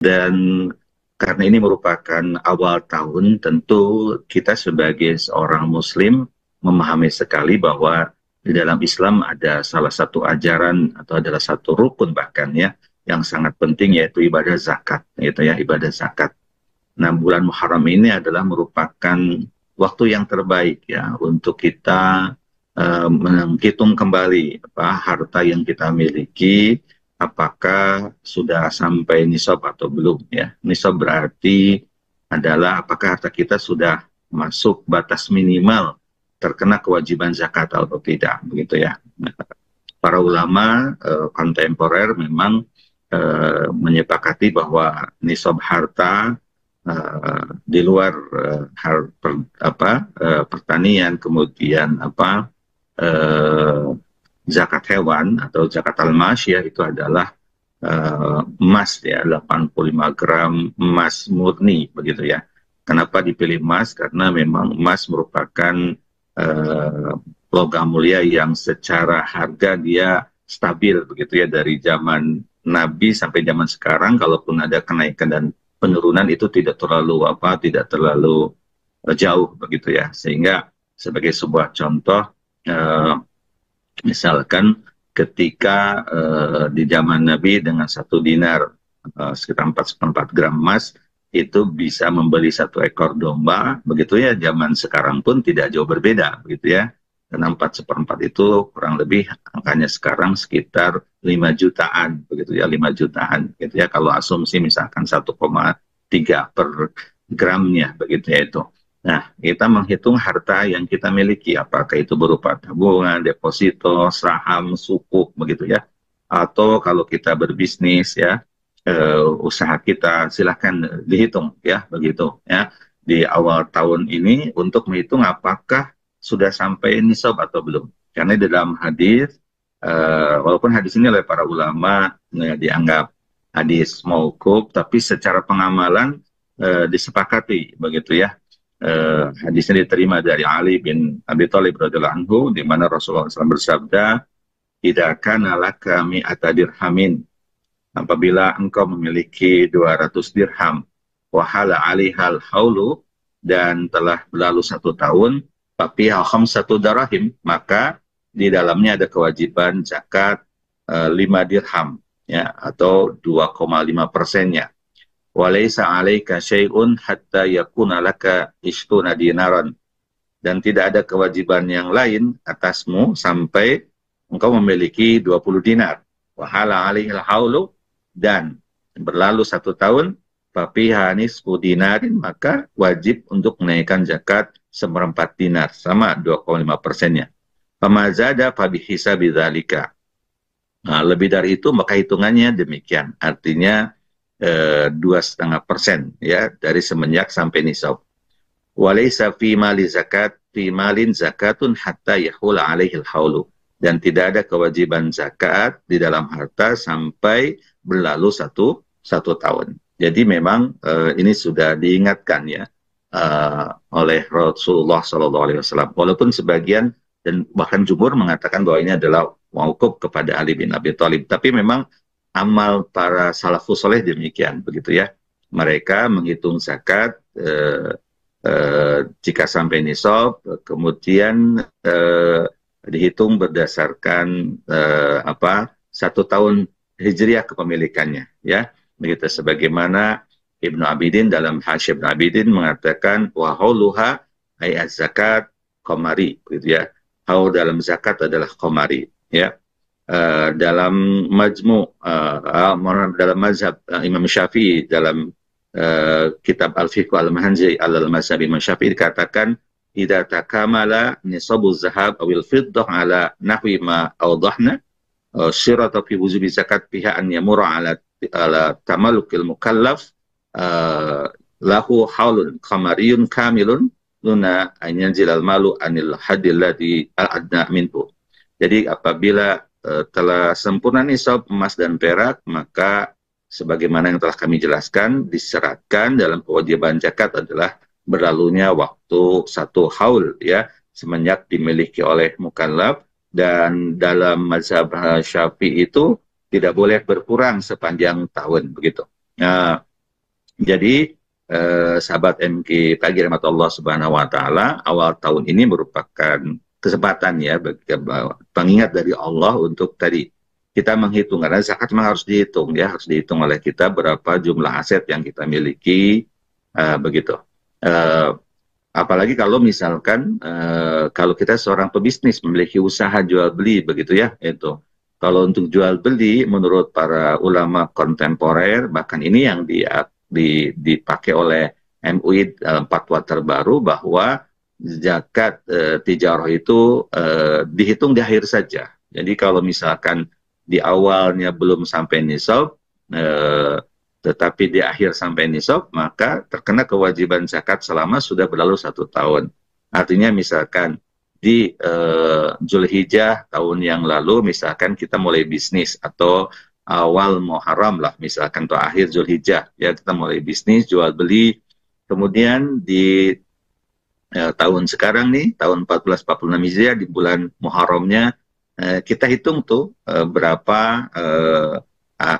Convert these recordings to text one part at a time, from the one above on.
Dan karena ini merupakan awal tahun, tentu kita sebagai seorang Muslim memahami sekali bahwa di dalam Islam ada salah satu ajaran atau adalah satu rukun bahkan ya yang sangat penting, yaitu ibadah zakat, gitu ya, ibadah zakat. Nah, bulan Muharram ini adalah merupakan waktu yang terbaik ya untuk kita menghitung kembali apa harta yang kita miliki, apakah sudah sampai nisab atau belum ya. Nisab berarti adalah apakah harta kita sudah masuk batas minimal terkena kewajiban zakat atau tidak, begitu ya. Nah, para ulama kontemporer memang menyepakati bahwa nisab harta di luar pertanian, kemudian eh, zakat hewan atau zakat al-masyiyah itu adalah emas ya, 85 gram emas murni, begitu ya. Kenapa dipilih emas? Karena memang emas merupakan eh, logam mulia yang secara harga dia stabil, begitu ya, dari zaman Nabi sampai zaman sekarang. Kalaupun ada kenaikan dan penurunan itu tidak terlalu jauh, begitu ya. Sehingga sebagai sebuah contoh, eh, misalkan ketika di zaman Nabi dengan 1 dinar sekitar 4,4 gram emas itu bisa membeli 1 ekor domba, begitu ya. Zaman sekarang pun tidak jauh berbeda, begitu ya. Karena 4/4 itu kurang lebih angkanya sekarang sekitar 5 jutaan, begitu ya, 5 jutaan, gitu ya. Kalau asumsi misalkan 1,3 per gramnya, begitu ya itu. Nah, kita menghitung harta yang kita miliki, apakah itu berupa tabungan, deposito, saham, sukuk, begitu ya. Atau kalau kita berbisnis ya, usaha kita, silahkan dihitung ya, begitu ya. Di awal tahun ini untuk menghitung apakah sudah sampai nisab atau belum. Karena di dalam hadis, walaupun hadis ini oleh para ulama dianggap hadis mauquf, tapi secara pengamalan disepakati, begitu ya. Hadisnya diterima dari Ali bin Abi Thalib radhiyallahu anhu, di mana Rasulullah SAW bersabda, "Idza kana laka mi'ata dirhamin," apabila engkau memiliki 200 dirham, wahala alihal haulu, dan telah berlalu 1 tahun, tapi khamsatu darahim, maka di dalamnya ada kewajiban zakat 5 dirham ya, atau 2,5%-nya. Walaysa 'alaika syai'un hatta yakuna laka ishtuna dinaran, dan tidak ada kewajiban yang lain atasmu sampai engkau memiliki 20 dinar. Wahala 'alaihil haulu, dan berlalu 1 tahun, fafiha nisfu dinarin, maka wajib untuk menaikkan zakat 1/4 dinar, sama 2,5%-nya. Pamazada fabihisabi dzalika. Nah, lebih dari itu maka hitungannya demikian. Artinya 2,5% ya, dari semenjak sampai nisab. Walaysa fi mali zakat fi malin zakatun hatta yahula alaihil haulu, dan tidak ada kewajiban zakat di dalam harta sampai berlalu satu tahun. Jadi memang ini sudah diingatkan ya oleh Rasulullah SAW. Walaupun sebagian dan bahkan jumhur mengatakan bahwa ini adalah mauquf kepada Ali bin Abi Thalib, tapi memang amal para salafus soleh demikian, begitu ya. Mereka menghitung zakat jika sampai nisab, kemudian dihitung berdasarkan 1 tahun hijriah kepemilikannya, ya. Begitu sebagaimana Ibnu Abidin dalam Hasyib Ibnu Abidin mengatakan wa hauluha ay zakat qamari, begitu ya. Haul dalam zakat adalah qamari, ya. Dalam majmu dalam mazhab Imam Syafi'i, dalam kitab Al-Fiqh Al-Mahanzi Al-Mazhab Imam Syafi'i dikatakan idza takamala nisabu zahab awil fiddah ala nahwi ma awdahna syirata fi wujubi zakat pihak an yamura ala tamalukil mukallaf lahu haulun qamariyun kamilun luna an yanzil al-malu anil hadil ladhi al-adna minhu. Jadi apabila telah sempurna nisab emas dan perak, maka sebagaimana yang telah kami jelaskan, disyaratkan dalam kewajiban zakat adalah berlalunya waktu 1 haul ya, semenjak dimiliki oleh mukallaf. Dan dalam mazhab Syafi'i itu tidak boleh berkurang sepanjang tahun, begitu. Nah, Jadi sahabat MK pagi rahmat Allah Subhanahu Wa Taala, awal tahun ini merupakan kesempatan ya bagi pengingat dari Allah untuk tadi kita menghitung, karena zakat memang harus dihitung ya, harus dihitung oleh kita berapa jumlah aset yang kita miliki, begitu. Uh, Apalagi kalau misalkan kalau kita seorang pebisnis memiliki usaha jual beli begitu ya, itu kalau untuk jual beli menurut para ulama kontemporer, bahkan ini yang dipakai oleh MUI dalam fatwa terbaru, bahwa zakat tijarah itu dihitung di akhir saja. Jadi kalau misalkan di awalnya belum sampai nisab, eh, tetapi di akhir sampai nisab, maka terkena kewajiban zakat selama sudah berlalu 1 tahun. Artinya misalkan di Zulhijjah tahun yang lalu, misalkan kita mulai bisnis, atau awal Muharram lah, misalkan, atau akhir Zulhijjah, ya kita mulai bisnis, jual beli, kemudian di tahun sekarang nih, tahun 1446 Hijriah, di bulan Muharramnya, kita hitung tuh berapa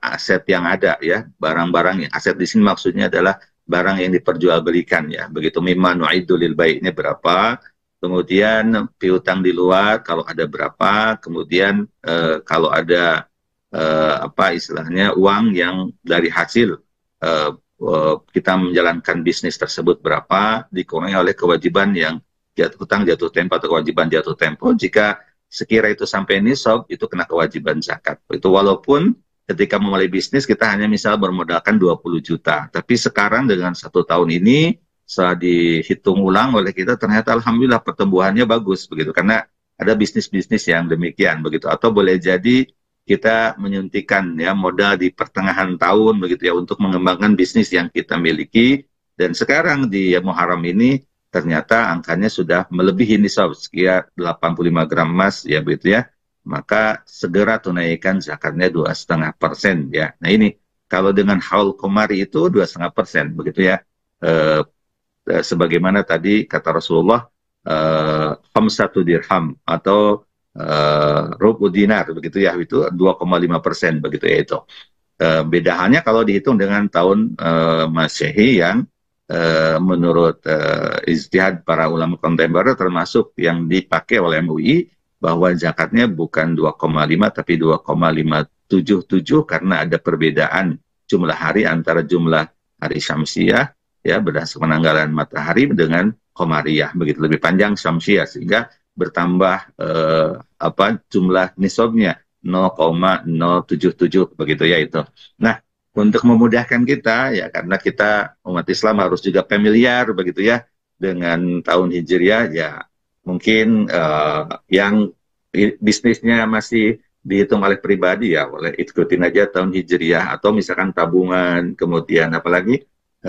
aset yang ada ya, barang-barang yang aset di sini maksudnya adalah barang yang diperjualbelikan ya, begitu. Mimma nu'idu lil bai'nya berapa, kemudian piutang di luar kalau ada berapa, kemudian kalau ada apa istilahnya uang yang dari hasil kita menjalankan bisnis tersebut berapa, dikurangi oleh kewajiban yang jatuh hutang jatuh tempo atau kewajiban jatuh tempo. Jika sekira itu sampai nisab, itu kena kewajiban zakat. Itu walaupun ketika memulai bisnis kita hanya misal bermodalkan 20 juta. Tapi sekarang dengan 1 tahun ini, setelah dihitung ulang oleh kita, ternyata alhamdulillah pertumbuhannya bagus begitu. Karena ada bisnis-bisnis yang demikian begitu. Atau boleh jadi kita menyuntikkan ya modal di pertengahan tahun begitu ya, untuk mengembangkan bisnis yang kita miliki. Dan sekarang di Muharram ini ternyata angkanya sudah melebihi nisab sekitar 85 gram emas ya begitu ya, maka segera tunaikan zakatnya 2,5% ya. Nah ini kalau dengan haul komari itu 2,5% begitu ya. Sebagaimana tadi kata Rasulullah, khamsatu dirham atau rubu dinar begitu ya, itu 2,5% begitu ya itu. Beda halnya kalau dihitung dengan tahun Masehi yang menurut ijtihad para ulama kontemporer termasuk yang dipakai oleh MUI, bahwa zakatnya bukan 2,5 tapi 2,577 karena ada perbedaan jumlah hari antara jumlah hari syamsiah ya berdasarkan penanggalan matahari dengan qamariyah, begitu lebih panjang syamsiah sehingga bertambah jumlah nisabnya 0,077 begitu ya itu. Nah, untuk memudahkan kita ya, karena kita umat Islam harus juga familiar begitu ya dengan tahun Hijriah ya, mungkin yang bisnisnya masih dihitung oleh pribadi ya, boleh ikutin aja tahun Hijriah, atau misalkan tabungan, kemudian apalagi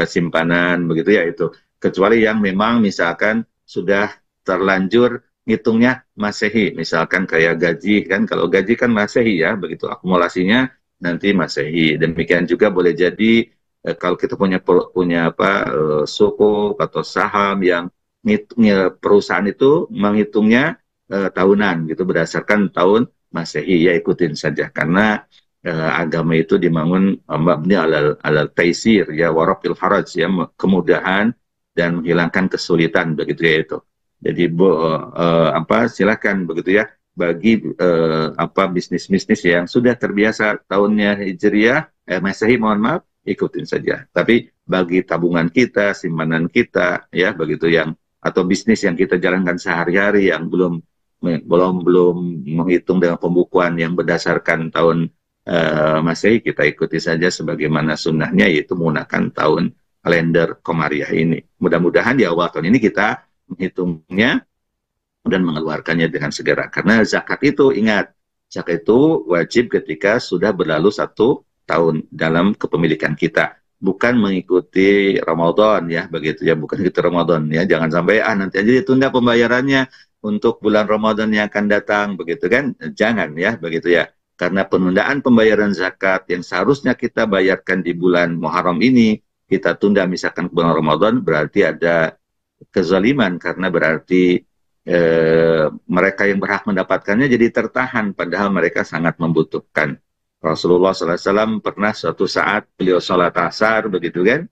simpanan begitu ya itu. Kecuali yang memang misalkan sudah terlanjur ngitungnya Masehi, misalkan kayak gaji kan, kalau gaji kan Masehi ya, begitu akumulasinya nanti Masehi. Demikian juga boleh jadi kalau kita punya sukuk atau saham yang perusahaan itu menghitungnya tahunan gitu berdasarkan tahun Masehi, ya ikutin saja karena agama itu dibangun mabni alal taisir ya warafil haraj ya, kemudahan dan menghilangkan kesulitan begitu ya itu. Jadi silakan begitu ya bagi bisnis-bisnis yang sudah terbiasa tahunnya Hijriah Masehi, mohon maaf, ikutin saja. Tapi bagi tabungan kita, simpanan kita ya begitu, yang atau bisnis yang kita jalankan sehari-hari yang belum menghitung dengan pembukuan yang berdasarkan tahun Masehi, kita ikuti saja sebagaimana sunnahnya, yaitu menggunakan tahun kalender Komariah ini. Mudah-mudahan di awal tahun ini kita menghitungnya dan mengeluarkannya dengan segera. Karena zakat itu, ingat, zakat itu wajib ketika sudah berlalu 1 tahun dalam kepemilikan kita. Bukan mengikuti Ramadan ya, begitu ya, bukan mengikuti Ramadan ya. Jangan sampai nanti aja ditunda pembayarannya untuk bulan Ramadan yang akan datang, begitu kan? Jangan ya, begitu ya. Karena penundaan pembayaran zakat yang seharusnya kita bayarkan di bulan Muharram ini, kita tunda misalkan ke bulan Ramadan, berarti ada kezaliman, karena berarti mereka yang berhak mendapatkannya jadi tertahan, padahal mereka sangat membutuhkan. Rasulullah SAW pernah suatu saat beliau sholat asar, begitu kan?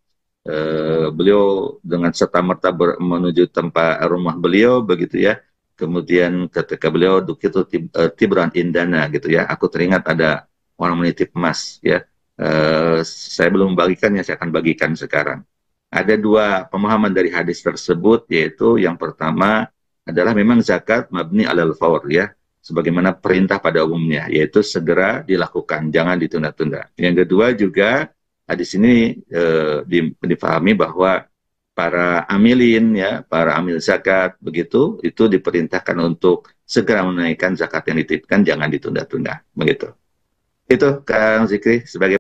beliau dengan serta-merta menuju tempat rumah beliau begitu ya. Kemudian ketika beliau dukitu tibran indana gitu ya, aku teringat ada orang menitip emas ya. Saya belum membagikannya, saya akan bagikan sekarang. Ada dua pemahaman dari hadis tersebut, yaitu yang pertama adalah memang zakat mabni alal fawr ya, sebagaimana perintah pada umumnya, yaitu segera dilakukan, jangan ditunda-tunda. Yang kedua juga hadis ini dipahami bahwa para amilin ya, para amil zakat begitu, itu diperintahkan untuk segera menaikkan zakat yang dititipkan, jangan ditunda-tunda begitu. Itu Kang Zikri sebagai